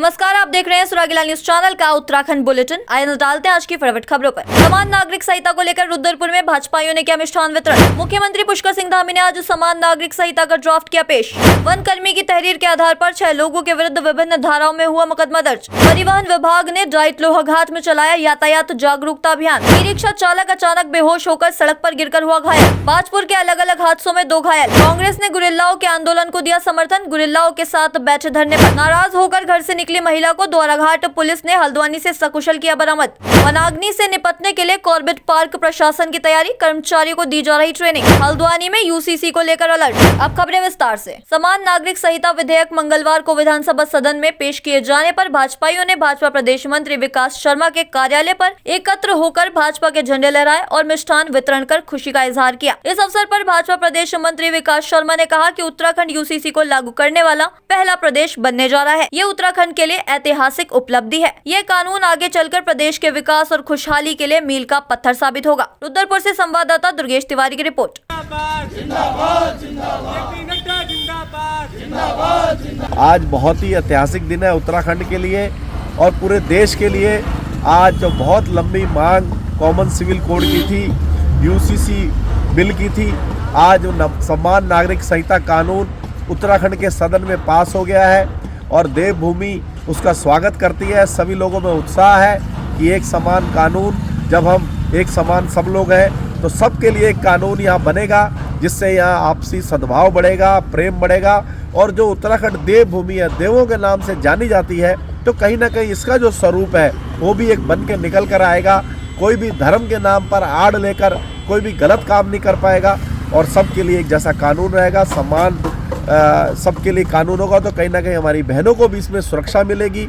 नमस्कार, आप देख रहे हैं सुरागीलाल न्यूज चैनल का उत्तराखंड बुलेटिन। आइए नजर डालते हैं आज की फटाफट खबरों पर। समान नागरिक संहिता को लेकर रुद्रपुर में भाजपाइयों ने किया मिष्ठान वितरण। मुख्यमंत्री पुष्कर सिंह धामी ने आज समान नागरिक संहिता का ड्राफ्ट किया पेश। वन कर्मी की तहरीर के आधार पर 6 लोगों के विरुद्ध विभिन्न धाराओं में हुआ मुकदमा दर्ज। परिवहन विभाग ने डाइट लोहाघाट में चलाया यातायात जागरूकता अभियान। ई रिक्शा चालक अचानक बेहोश होकर सड़क पर गिरकर हुआ घायल। बाजपुर के अलग अलग हादसों में 2 घायल। कांग्रेस ने गुरिल्लाओं के आंदोलन को दिया समर्थन। गुरिल्लाओं के साथ बैठे धरने पर। नाराज होकर घर से निकली महिला को द्वाराघाट पुलिस ने हल्द्वानी से सकुशल किया बरामद। वनाग्नि से निपटने के लिए कॉर्बेट पार्क प्रशासन की तैयारी। कर्मचारियों को दी जा रही ट्रेनिंग। हल्द्वानी में यूसीसी को लेकर अलर्ट। अब खबरें विस्तार से। समान नागरिक संहिता विधेयक मंगलवार को विधानसभा सदन में पेश किए जाने पर भाजपाइयों ने भाजपा प्रदेश मंत्री विकास शर्मा के कार्यालय पर एकत्र होकर भाजपा के झंडे लहराए और मिष्ठान वितरण कर खुशी का इजहार किया। इस अवसर पर भाजपा प्रदेश मंत्री विकास शर्मा ने कहा कि उत्तराखंड यूसीसी को लागू करने वाला पहला प्रदेश बनने जा रहा है। ये उत्तराखंड के लिए ऐतिहासिक उपलब्धि है। ये कानून आगे चलकर प्रदेश के विकास और खुशहाली के लिए मील का पत्थर साबित होगा। रुद्रपुर से संवाददाता दुर्गेश तिवारी की रिपोर्ट। आज बहुत ही ऐतिहासिक दिन है उत्तराखंड के लिए और पूरे देश के लिए। आज जो बहुत लंबी मांग कॉमन सिविल कोड की थी, यूसीसी बिल की थी, आज समान नागरिक संहिता कानून उत्तराखंड के सदन में पास हो गया है और देवभूमि उसका स्वागत करती है। सभी लोगों में उत्साह है कि एक समान कानून, जब हम एक समान सब लोग हैं तो सबके लिए एक कानून यहाँ बनेगा, जिससे यहाँ आपसी सद्भाव बढ़ेगा, प्रेम बढ़ेगा। और जो उत्तराखंड देवभूमि है, देवों के नाम से जानी जाती है, तो कहीं ना कहीं इसका जो स्वरूप है वो भी एक बन के निकल कर आएगा। कोई भी धर्म के नाम पर आड़ लेकर कोई भी गलत काम नहीं कर पाएगा और सबके लिए एक जैसा कानून रहेगा। समान सबके लिए कानून होगा तो कहीं ना कहीं हमारी बहनों को भी इसमें सुरक्षा मिलेगी,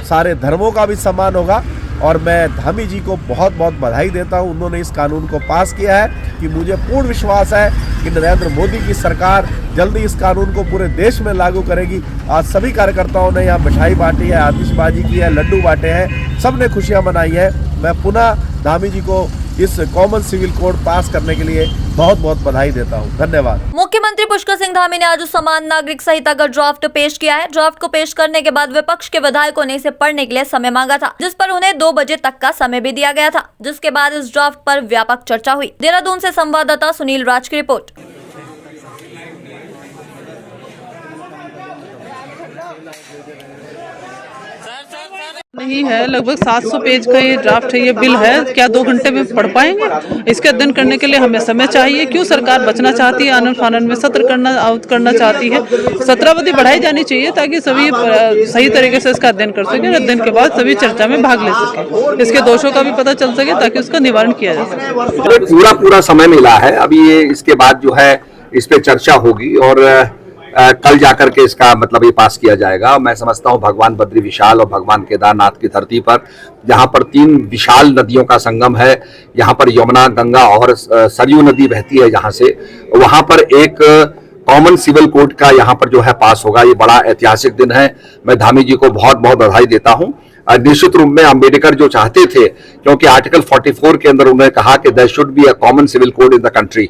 सारे धर्मों का भी सम्मान होगा। और मैं धामी जी को बहुत बहुत बधाई देता हूं, उन्होंने इस कानून को पास किया है कि मुझे पूर्ण विश्वास है कि नरेंद्र मोदी की सरकार जल्दी इस कानून को पूरे देश में लागू करेगी। आज सभी कार्यकर्ताओं ने यहाँ मिठाई बांटी है, आतिशबाजी की है, लड्डू बांटे हैं, सब ने खुशियाँ मनाई है। मैं पुनः धामी जी को इस कॉमन सिविल कोड पास करने के लिए बहुत बहुत बधाई देता हूं। धन्यवाद। मुख्यमंत्री पुष्कर सिंह धामी ने आज समान नागरिक संहिता का ड्राफ्ट पेश किया है। ड्राफ्ट को पेश करने के बाद विपक्ष के विधायकों ने इसे पढ़ने के लिए समय मांगा था, जिस पर उन्हें 2 बजे तक का समय भी दिया गया था, जिसके बाद इस ड्राफ्ट पर व्यापक चर्चा हुई। देहरादून से संवाददाता सुनील राज की रिपोर्ट। नहीं है, लगभग 700 पेज का ये ड्राफ्ट है, ये बिल है। क्या 2 घंटे में पढ़ पाएंगे? इसके अध्ययन करने के लिए हमें समय चाहिए। क्यों सरकार बचना चाहती है आनन फानन में, सत्र करना चाहती है? सत्रावधि बढ़ाई जानी चाहिए ताकि सभी सही तरीके से इसका अध्ययन कर सके। अध्ययन के बाद सभी चर्चा में भाग ले सके, इसके दोषों का भी पता चल सके ताकि उसका निवारण किया जा सके। पूरा समय मिला है अभी। ये इसके बाद जो है इस पे चर्चा होगी और कल जाकर के इसका मतलब ये पास किया जाएगा। मैं समझता हूँ भगवान बद्री विशाल और भगवान केदारनाथ की धरती पर, जहाँ पर 3 विशाल नदियों का संगम है, यहाँ पर यमुना, गंगा और सरयू नदी बहती है, जहाँ से वहाँ पर एक कॉमन सिविल कोड का यहाँ पर जो है पास होगा। ये बड़ा ऐतिहासिक दिन है। मैं धामी जी को बहुत बहुत बधाई देता हूँ। निश्चित रूप में अम्बेडकर जो चाहते थे, क्योंकि आर्टिकल 44 के अंदर उन्होंने कहा कि there should be a common civil code in the country,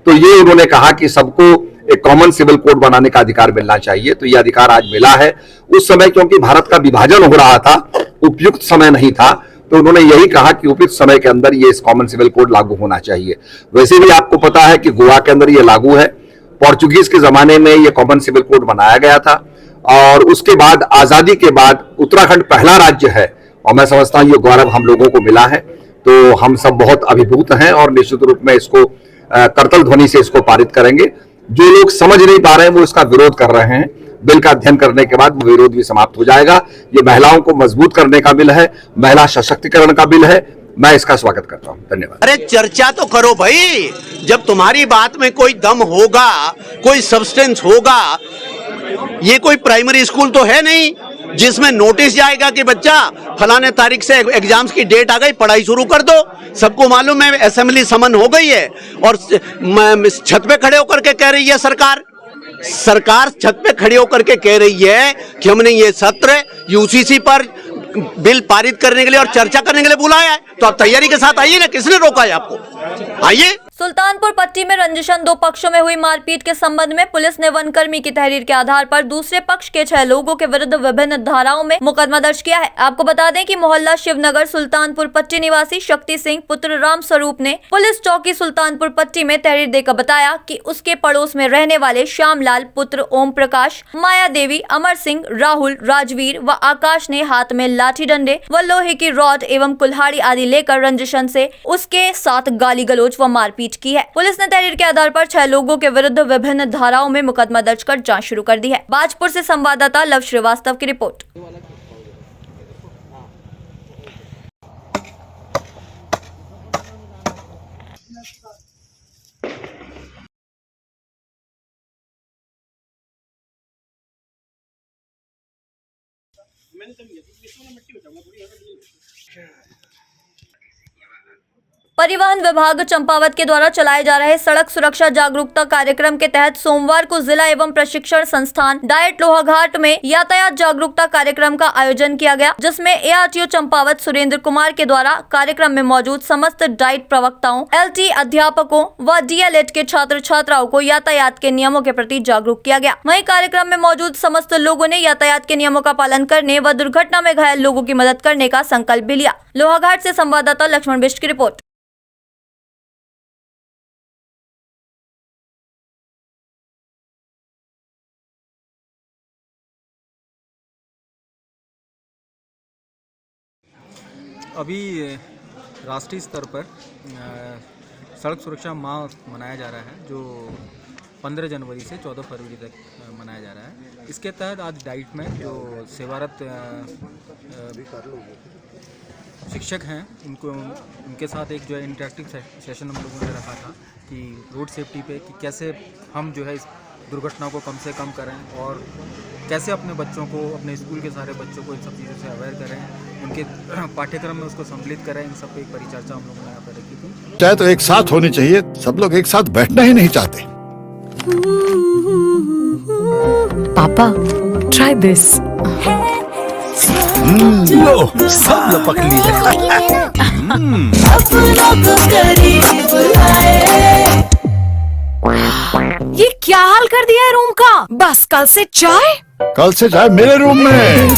तो ये उन्होंने कहा कि सबको एक कॉमन सिविल कोड बनाने का अधिकार मिलना चाहिए। तो ये अधिकार आज मिला है। उस समय क्योंकि भारत का विभाजन हो रहा था, उपयुक्त समय नहीं था, तो उन्होंने यही कहा कि उपयुक्त समय के अंदर ये इस कॉमन सिविल कोड लागू होना चाहिए। वैसे भी आपको पता है कि गोवा के अंदर ये लागू है। पोर्चुगीज के जमाने में ये कॉमन सिविल कोड बनाया गया था और उसके बाद आजादी के बाद उत्तराखंड पहला राज्य है और मैं समझता हूँ ये गौरव हम लोगों को मिला है। तो हम सब बहुत अभिभूत हैं और निश्चित रूप में इसको करतल ध्वनि से इसको पारित करेंगे। जो लोग समझ नहीं पा रहे हैं वो इसका विरोध कर रहे हैं। बिल का अध्ययन करने के बाद वो विरोध भी समाप्त हो जाएगा। ये महिलाओं को मजबूत करने का बिल है, महिला सशक्तिकरण का बिल है। मैं इसका स्वागत करता हूं। धन्यवाद। अरे चर्चा तो करो भाई, जब तुम्हारी बात में कोई दम होगा, कोई सब्सटेंस होगा। ये कोई प्राइमरी स्कूल तो है नहीं जिसमें नोटिस जाएगा कि बच्चा फलाने तारीख से एग्जाम्स की डेट आ गई, पढ़ाई शुरू कर दो। सबको मालूम है असेंबली समन हो गई है और छत पे खड़े होकर के कह रही है सरकार छत पे खड़ी होकर के कह रही है कि हमने ये सत्र यूसीसी पर बिल पारित करने के लिए और चर्चा करने के लिए बुलाया है। तो आप तैयारी के साथ आइए ना, किसने रोका है आपको? आइए। सुल्तानपुर पट्टी में रंजिशन दो पक्षों में हुई मारपीट के संबंध में पुलिस ने वनकर्मी की तहरीर के आधार पर दूसरे पक्ष के 6 लोगों के विरुद्ध विभिन्न धाराओं में मुकदमा दर्ज किया है। आपको बता दें कि मोहल्ला शिवनगर सुल्तानपुर पट्टी निवासी शक्ति सिंह पुत्र राम स्वरूप ने पुलिस चौकी सुल्तानपुर पट्टी में तहरीर देकर बताया कि उसके पड़ोस में रहने वाले श्यामलाल पुत्र ओम प्रकाश, माया देवी, अमर सिंह, राहुल, राजवीर व आकाश ने हाथ में लाठी डंडे व लोहे की रॉड एवं कुल्हाड़ी आदि लेकर रंजिशन से उसके साथ गाली गलौज व मारपीट की है। पुलिस ने तहरीर के आधार पर 6 लोगों के विरुद्ध विभिन्न धाराओं में मुकदमा दर्ज कर जांच शुरू कर दी है। बाजपुर से संवाददाता लव श्रीवास्तव की रिपोर्ट। परिवहन विभाग चंपावत के द्वारा चलाए जा रहे सड़क सुरक्षा जागरूकता कार्यक्रम के तहत सोमवार को जिला एवं प्रशिक्षण संस्थान डाइट लोहाघाट में यातायात जागरूकता कार्यक्रम का आयोजन किया गया, जिसमें ARTO चंपावत सुरेंद्र कुमार के द्वारा कार्यक्रम में मौजूद समस्त डाइट प्रवक्ताओं, LT अध्यापकों व DLED के छात्र छात्राओं को यातायात के नियमों के प्रति जागरूक किया गया। वहीं कार्यक्रम में मौजूद समस्त लोगों ने यातायात के नियमों का पालन करने व दुर्घटना में घायल लोगों की मदद करने का संकल्प भी लिया। लोहाघाट से संवाददाता लक्ष्मण बिष्ट की रिपोर्ट। अभी राष्ट्रीय स्तर पर सड़क सुरक्षा माह मनाया जा रहा है, जो 15 जनवरी से 14 फरवरी तक मनाया जा रहा है। इसके तहत आज डाइट में जो सेवारत शिक्षक हैं उनके साथ एक जो है इंटरेक्टिव सेशन हम लोगों ने रखा था कि रोड सेफ्टी पे कि कैसे हम जो है इस दुर्घटनाओं को कम से कम करें और कैसे अपने बच्चों को, अपने स्कूल के सारे बच्चों को इन सब चीज़ों से अवेयर करें, उनके पाठ्यक्रम में उसको सम्मिलित करें। इन सब पे एक परिचर्चा हम लोगों ने यहाँ पर रखी थी। चाहे तो एक साथ होनी चाहिए, सब लोग एक साथ बैठना ही नहीं चाहते। पापा, try this. लो, सब लपक लिए। ये क्या हाल कर दिया है रूम का? बस कल से चाय? कल से चाय मेरे रूम में।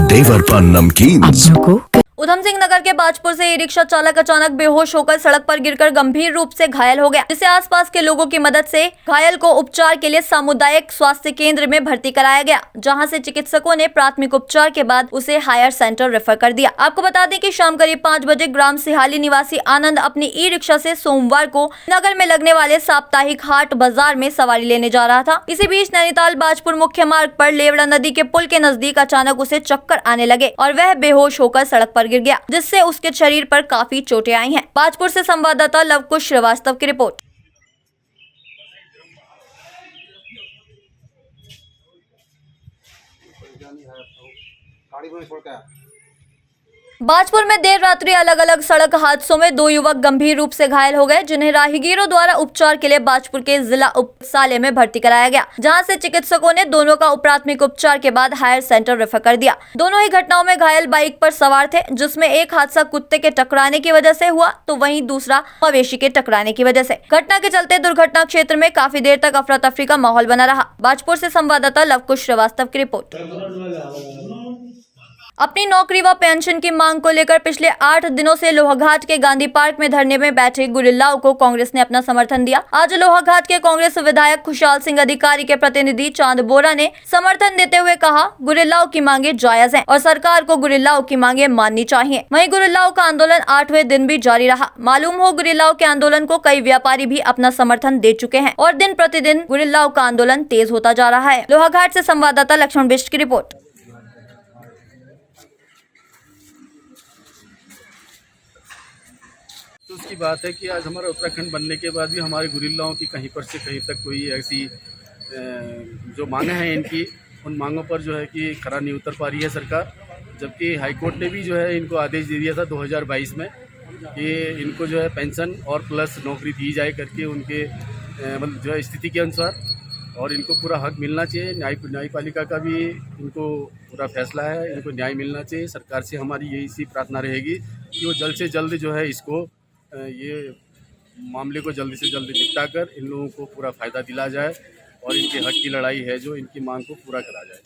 देवर पान नमकीन। अपनों को उधम सिंह नगर के बाजपुर से ई-रिक्शा चालक अचानक बेहोश होकर सड़क पर गिरकर गंभीर रूप से घायल हो गया, जिसे आसपास के लोगों की मदद से घायल को उपचार के लिए सामुदायिक स्वास्थ्य केंद्र में भर्ती कराया गया, जहां से चिकित्सकों ने प्राथमिक उपचार के बाद उसे हायर सेंटर रेफर कर दिया। आपको बता दें कि शाम करीब 5 बजे ग्राम सिहाली निवासी आनंद अपनी ई-रिक्शा से सोमवार को नगर में लगने वाले साप्ताहिक हाट बाजार में सवारी लेने जा रहा था। इसी बीच नैनीताल बाजपुर मुख्य मार्ग पर लेवड़ा नदी के पुल के नजदीक अचानक उसे चक्कर आने लगे और वह बेहोश होकर सड़क पर गिर गया, जिससे उसके शरीर पर काफी चोटें आई हैं। बाजपुर से संवाददाता लवकुश श्रीवास्तव की रिपोर्ट। बाजपुर में देर रात्रि अलग अलग सड़क हादसों में 2 युवक गंभीर रूप से घायल हो गए, जिन्हें राहगीरों द्वारा उपचार के लिए बाजपुर के जिला उपसाले में भर्ती कराया गया, जहां से चिकित्सकों ने दोनों का प्राथमिक उपचार के बाद हायर सेंटर रेफर कर दिया। दोनों ही घटनाओं में घायल बाइक पर सवार थे, जिसमें एक हादसा कुत्ते के टकराने की वजह से हुआ तो वहीं दूसरा मवेशी के टकराने की वजह से। घटना के चलते दुर्घटना क्षेत्र में काफी देर तक अफरा तफरी का माहौल बना रहा। बाजपुर से संवाददाता लवकुश श्रीवास्तव की रिपोर्ट। अपनी नौकरी व पेंशन की मांग को लेकर पिछले 8 दिनों से लोहाघाट के गांधी पार्क में धरने में बैठे गुरिल्लाओं को कांग्रेस ने अपना समर्थन दिया। आज लोहाघाट के कांग्रेस विधायक खुशहाल सिंह अधिकारी के प्रतिनिधि चांद बोरा ने समर्थन देते हुए कहा, गुरिल्लाओं की मांगे जायज हैं और सरकार को गुरिल्लाओं की मांगे माननी चाहिए। वहीं गुरिल्लाओं का आंदोलन 8वें दिन भी जारी रहा। मालूम हो गुरिल्लाओं के आंदोलन को कई व्यापारी भी अपना समर्थन दे चुके हैं और दिन प्रतिदिन गुरिल्लाओं का आंदोलन तेज होता जा रहा है। लोहाघाट से संवाददाता लक्ष्मण बिष्ट की रिपोर्ट। तो उसकी बात है कि आज हमारा उत्तराखंड बनने के बाद भी हमारे गुरिल्लाओं की कहीं पर से कहीं तक कोई ऐसी जो मांगे हैं इनकी, उन मांगों पर जो है कि खरा नहीं उतर पा रही है सरकार। जबकि हाईकोर्ट ने भी जो है इनको आदेश दे दिया था 2022 में कि इनको जो है पेंशन और प्लस नौकरी दी जाए करके उनके मतलब जो है स्थिति के अनुसार, और इनको पूरा हक मिलना चाहिए। न्यायपालिका का भी इनको पूरा फैसला है, इनको न्याय मिलना चाहिए। सरकार से हमारी यही सी प्रार्थना रहेगी कि वो जल्द से जल्द जो है इसको ये मामले को जल्दी से जल्दी निपटा कर इन लोगों को पूरा फ़ायदा दिला जाए और इनके हक की लड़ाई है जो इनकी मांग को पूरा करा जाए।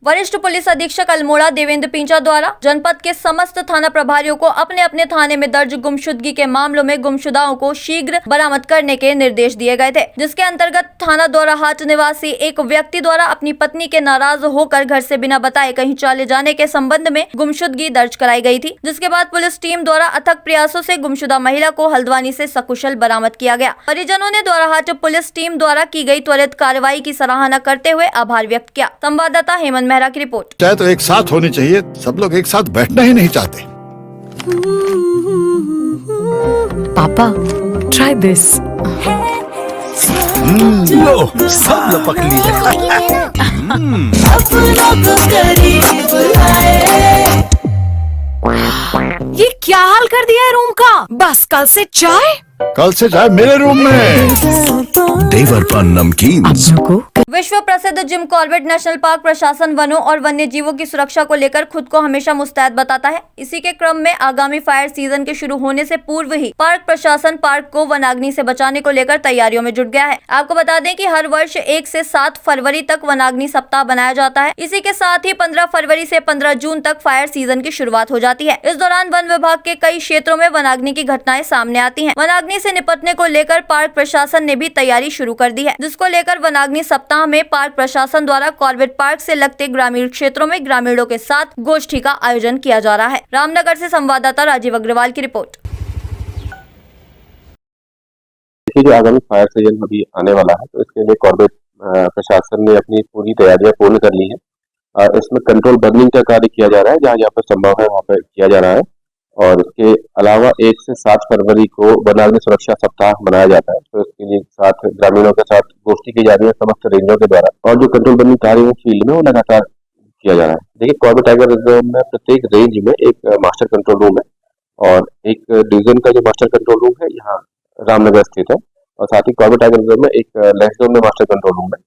वरिष्ठ पुलिस अधीक्षक अल्मोड़ा देवेंद्र पिंचा द्वारा जनपद के समस्त थाना प्रभारियों को अपने अपने थाने में दर्ज गुमशुदगी के मामलों में गुमशुदाओं को शीघ्र बरामद करने के निर्देश दिए गए थे, जिसके अंतर्गत थाना दौराहाट निवासी एक व्यक्ति द्वारा अपनी पत्नी के नाराज होकर घर से बिना बताए कहीं चले जाने के संबंध में गुमशुदगी दर्ज कराई गई थी, जिसके बाद पुलिस टीम द्वारा अथक प्रयासों से गुमशुदा महिला को हल्द्वानी से सकुशल बरामद किया गया। परिजनों ने दौराहाट पुलिस टीम द्वारा की गई त्वरित कार्रवाई की सराहना करते हुए आभार व्यक्त किया। संवाददाता हेमंत मेहरा की रिपोर्ट। चाहे तो एक साथ होनी चाहिए, सब लोग एक साथ बैठना ही नहीं चाहते। पापा ट्राई दिस। लो सब लपक लीजिए। ये क्या हाल कर दिया है रूम का? बस कल से चाय मेरे रूम में। देवर पान नमकीन। विश्व प्रसिद्ध जिम कॉर्बेट नेशनल पार्क प्रशासन वनों और वन्य जीवों की सुरक्षा को लेकर खुद को हमेशा मुस्तैद बताता है। इसी के क्रम में आगामी फायर सीजन के शुरू होने से पूर्व ही पार्क प्रशासन पार्क को वनाग्नि से बचाने को लेकर तैयारियों में जुट गया है। आपको बता दें कि हर वर्ष 1 से 7 फरवरी तक वनाग्नि सप्ताह बनाया जाता है। इसी के साथ ही 15 फरवरी से 15 जून तक फायर सीजन की शुरुआत हो जाती है। इस दौरान वन विभाग के कई क्षेत्रों में वनाग्नि की घटनाएं सामने आती है। वनाग्नि से निपटने को लेकर पार्क प्रशासन ने भी तैयारी शुरू कर दी है, जिसको लेकर वनाग्नि सप्ताह में पार्क प्रशासन द्वारा कॉर्बेट पार्क से लगते ग्रामीण क्षेत्रों में ग्रामीणों के साथ गोष्ठी का आयोजन किया जा रहा है। रामनगर से संवाददाता राजीव अग्रवाल की रिपोर्ट। जो आगामी फायर सीजन अभी आने वाला है, तो इसके लिए कॉर्बेट प्रशासन ने अपनी पूरी तैयारियां पूर्ण कर ली है। इसमें कंट्रोल बर्निंग का कार्य किया जा रहा है, जहां पर संभव है वहां पर किया जा रहा है। और इसके अलावा 1 से 7 फरवरी को वनाग्नि सुरक्षा सप्ताह मनाया जाता है, तो इसके लिए साथ ग्रामीणों के साथ गोष्ठी की जा रही है समस्त रेंजों के द्वारा। और जो कंट्रोल बर्निंग कार्य है फील्ड में वो लगातार किया जा रहा है। देखिए, कॉर्बेट टाइगर रिजर्व में प्रत्येक रेंज में एक मास्टर कंट्रोल रूम है और एक डिवीजन का जो मास्टर कंट्रोल रूम है यहाँ रामनगर स्थित है। और साथ ही कॉर्बेट टाइगर रिजर्व में एक लैंड जोन में मास्टर कंट्रोल रूम है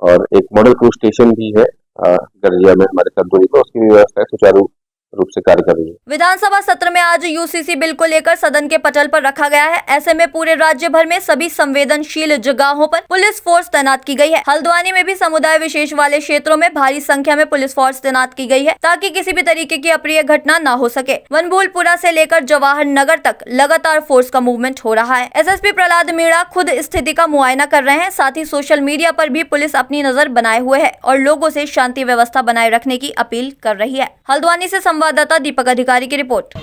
और एक मॉडल क्रूज स्टेशन भी है गरजिया में हमारे सरदोरी में। उसकी भी व्यवस्था सुचारू रूप से कार्य कर रही है। विधानसभा सत्र में आज यूसीसी बिल को लेकर सदन के पटल पर रखा गया है। ऐसे में पूरे राज्य भर में सभी संवेदनशील जगहों पर पुलिस फोर्स तैनात की गई है। हल्द्वानी में भी समुदाय विशेष वाले क्षेत्रों में भारी संख्या में पुलिस फोर्स तैनात की गई है, ताकि किसी भी तरीके की अप्रिय घटना न हो सके। वनभूलपुरा से लेकर जवाहर नगर तक लगातार फोर्स का मूवमेंट हो रहा है। एसएसपी प्रहलाद मीणा खुद स्थिति का मुआयना कर रहे हैं। साथ ही सोशल मीडिया पर भी पुलिस अपनी नजर बनाए हुए है और लोगों से शांति व्यवस्था बनाए रखने की अपील कर रही है। हल्द्वानी से संवाददाता दीपक अधिकारी की रिपोर्ट।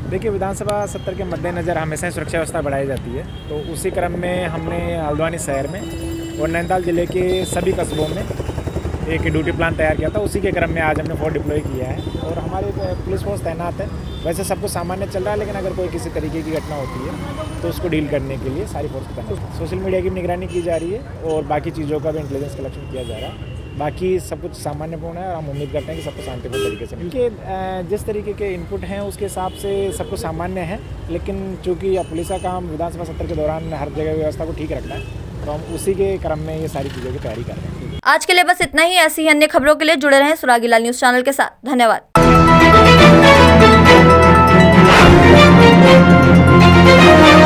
देखिए, विधानसभा सत्र के मद्देनज़र हमेशा सुरक्षा व्यवस्था बढ़ाई जाती है, तो उसी क्रम में हमने हल्द्वानी शहर में और नैनीताल जिले के सभी कस्बों में एक ड्यूटी प्लान तैयार किया था। उसी के क्रम में आज हमने फोर्स डिप्लॉय किया है और हमारे पुलिस फोर्स तैनात है। वैसे सब कुछ सामान्य चल रहा है, लेकिन अगर कोई किसी तरीके की घटना होती है तो उसको डील करने के लिए सारी फोर्स तैनात है। सोशल मीडिया की भी निगरानी की जा रही है और बाकी चीज़ों का भी इंटेलिजेंस कलेक्शन किया जा रहा है। बाकी सब कुछ सामान्यपूर्ण है और हम उम्मीद करते हैं कि सबको शांतिपूर्ण तरीके से, क्योंकि जिस तरीके के इनपुट हैं उसके हिसाब से सब कुछ सामान्य है। लेकिन चूँकि पुलिस का काम विधानसभा सत्र के दौरान हर जगह व्यवस्था को ठीक रखना है, तो हम उसी के क्रम में ये सारी चीज़ों की तैयारी कर रहे हैं। आज के लिए बस इतना ही। ऐसी अन्य खबरों के लिए जुड़े रहें सुरागीलाल न्यूज़ चैनल के साथ। धन्यवाद।